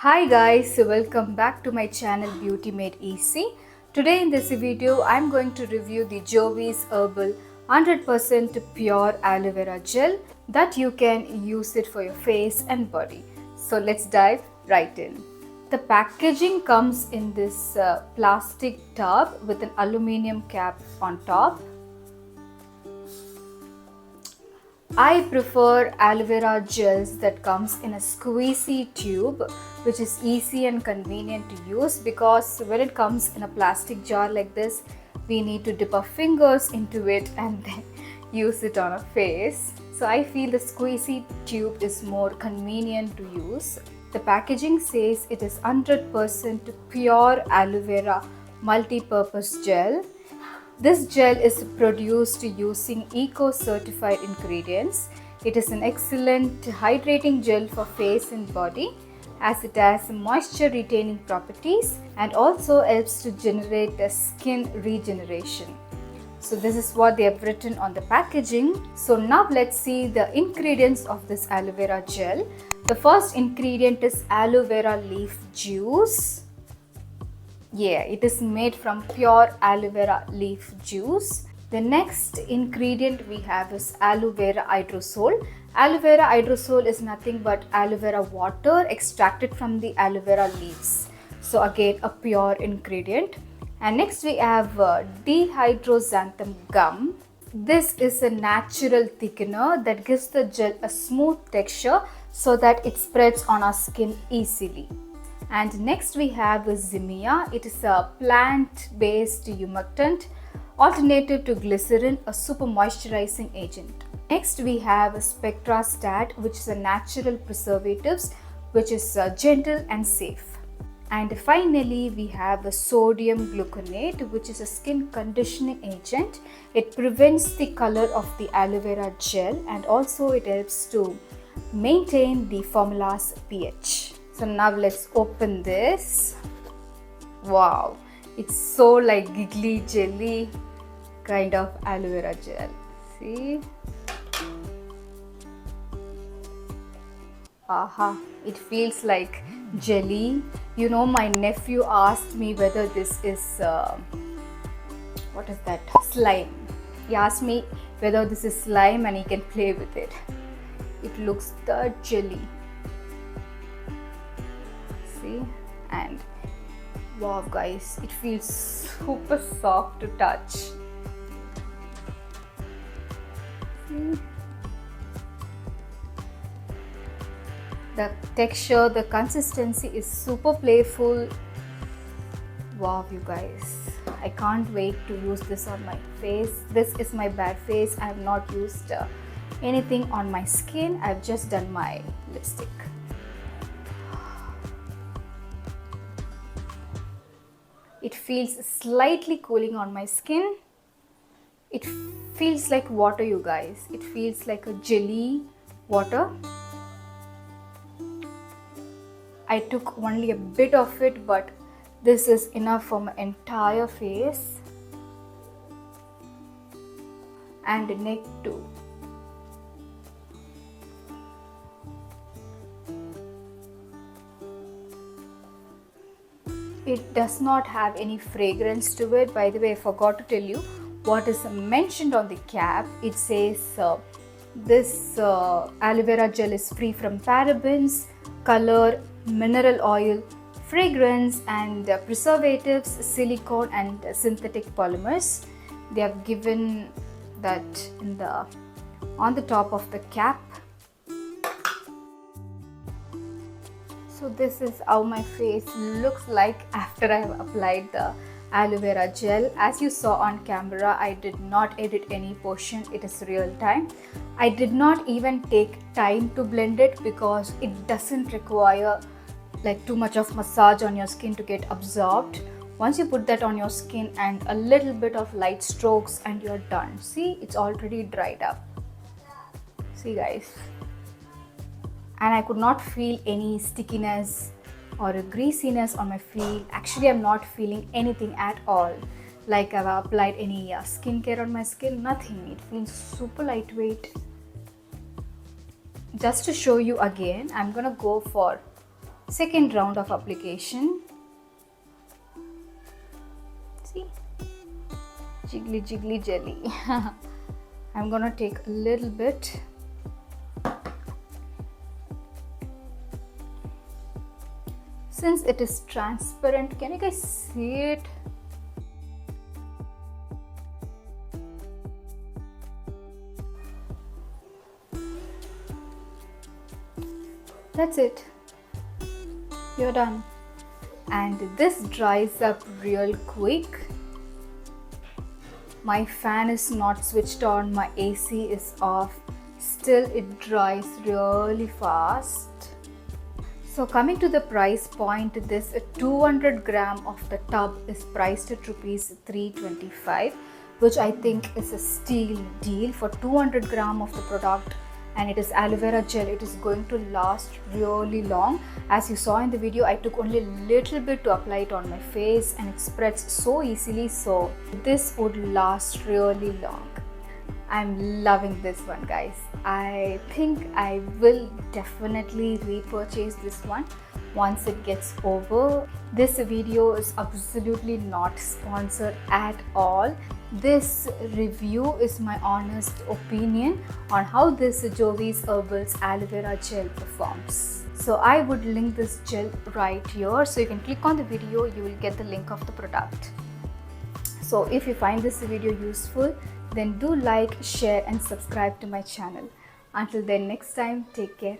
Hi guys, welcome back to my channel Beauty Made Easy. Today in this video I'm going to review the Jovees Herbal 100% Pure Aloe Vera Gel that you can use it for your face and body. So let's dive right in. The packaging comes in this plastic tub with an aluminium cap on top. I prefer aloe vera gels that comes in a squeezy tube, which is easy and convenient to use, because when it comes in a plastic jar like this, we need to dip our fingers into it and then use it on our face. So I feel the squeezy tube is more convenient to use. The packaging says it is 100% pure aloe vera multi-purpose gel. This gel is produced using eco-certified ingredients. It is an excellent hydrating gel for face and body, as it has moisture retaining properties and also helps to generate a skin regeneration. So this is what they have written on the packaging. So now let's see the ingredients of this aloe vera gel. The first ingredient is aloe vera leaf juice. Yeah, it is made from pure aloe vera leaf juice. The next ingredient we have is aloe vera hydrosol. Aloe vera hydrosol is nothing but aloe vera water extracted from the aloe vera leaves. So again, a pure ingredient. And next we have dihydroxanthan gum. This is a natural thickener that gives the gel a smooth texture so that it spreads on our skin easily. And next we have Zinnia. It is a plant-based humectant alternative to glycerin, a super moisturizing agent. Next we have Spectrastat, which is a natural preservatives, which is gentle and safe. And finally we have sodium gluconate, which is a skin conditioning agent. It prevents the color of the aloe vera gel and also it helps to maintain the formula's pH. So now let's open this. Wow, it's so like giggly jelly kind of aloe vera gel. See? Aha, it feels like jelly. You know, my nephew asked me whether this is, what is that? Slime. He asked me whether this is slime and he can play with it. It looks the jelly. And wow guys, it feels super soft to touch. See? The texture, the consistency is super playful. Wow you guys, I can't wait to use this on my face. This is my bare face. I have not used anything on my skin. I've just done my lipstick. It feels slightly cooling on my skin. It feels like water, you guys. It feels like a jelly water. I took only a bit of it, but this is enough for my entire face and neck too. It does not have any fragrance to it. By the way, I forgot to tell you what is mentioned on the cap. It says this aloe vera gel is free from parabens, color, mineral oil, fragrance and preservatives, silicone and synthetic polymers. They have given that in on the top of the cap. So this is how my face looks like after I have applied the aloe vera gel. As you saw on camera, I did not edit any portion. It is real time. I did not even take time to blend it because it doesn't require like too much of massage on your skin to get absorbed. Once you put that on your skin and a little bit of light strokes and you're done. See, it's already dried up. See guys. And I could not feel any stickiness or a greasiness on my feet. Actually, I'm not feeling anything at all. Like I've applied any skincare on my skin, nothing. It feels super lightweight. Just to show you again, I'm gonna go for second round of application. See, jiggly jiggly jelly. I'm gonna take a little bit. Since it is transparent, can you guys see it? That's it. You're done. And this dries up real quick. My fan is not switched on, my AC is off. Still it dries really fast. So coming to the price point, this 200 gram of the tub is priced at rupees 325, which I think is a steal deal for 200 gram of the product. And it is aloe vera gel. It is going to last really long. As you saw in the video, I took only a little bit to apply it on my face and it spreads so easily, so this would last really long. I'm loving this one, guys. I think I will definitely repurchase this one once it gets over. This video is absolutely not sponsored at all. This review is my honest opinion on how this Jovees Herbal's aloe vera gel performs. So I would link this gel right here, so you can click on the video, you will get the link of the product. So if you find this video useful, then do like, share and subscribe to my channel. Until then, next time, take care.